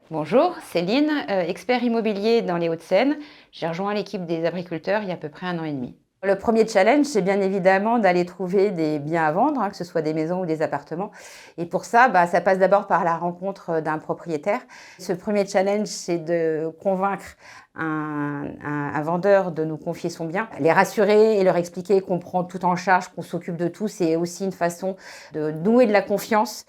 Bonjour, Céline, expert immobilier dans les Hauts-de-Seine. J'ai rejoint l'équipe des agriculteurs il y a à peu près 1 an et demi. Le premier challenge, c'est bien évidemment d'aller trouver des biens à vendre, que ce soit des maisons ou des appartements. Et pour ça, ça passe d'abord par la rencontre d'un propriétaire. Ce premier challenge, c'est de convaincre un vendeur de nous confier son bien, les rassurer et leur expliquer qu'on prend tout en charge, qu'on s'occupe de tout. C'est aussi une façon de nouer de la confiance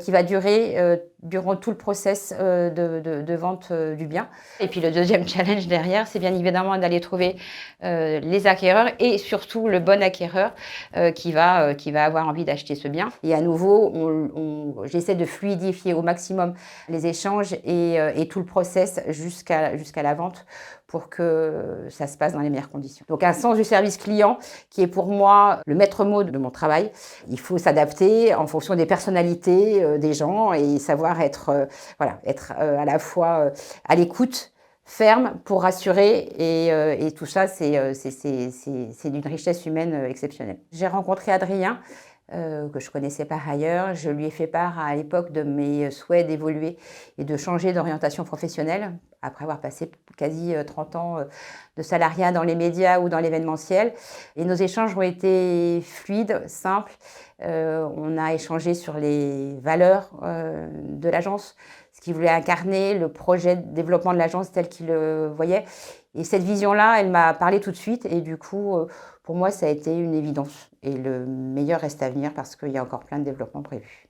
qui va durer durant tout le process de vente du bien. Et puis le deuxième challenge derrière, c'est bien évidemment d'aller trouver les acquéreurs et surtout le bon acquéreur qui va avoir envie d'acheter ce bien. Et à nouveau, j'essaie de fluidifier au maximum les échanges et tout le process jusqu'à la vente pour que ça se passe dans les meilleures conditions. Donc un sens du service client qui est pour moi le maître mot de mon travail. Il faut s'adapter en fonction des personnalités des gens et savoir être à la fois à l'écoute, ferme pour rassurer et tout ça, c'est d'une richesse humaine exceptionnelle. J'ai rencontré Adrien, que je connaissais par ailleurs. Je lui ai fait part à l'époque de mes souhaits d'évoluer et de changer d'orientation professionnelle, après avoir passé quasi 30 ans de salariat dans les médias ou dans l'événementiel. Et nos échanges ont été fluides, simples. On a échangé sur les valeurs de l'agence, ce qu'il voulait incarner, le projet de développement de l'agence tel qu'il le voyait. Et cette vision-là, elle m'a parlé tout de suite et du coup, pour moi, ça a été une évidence. Et le meilleur reste à venir parce qu'il y a encore plein de développements prévus.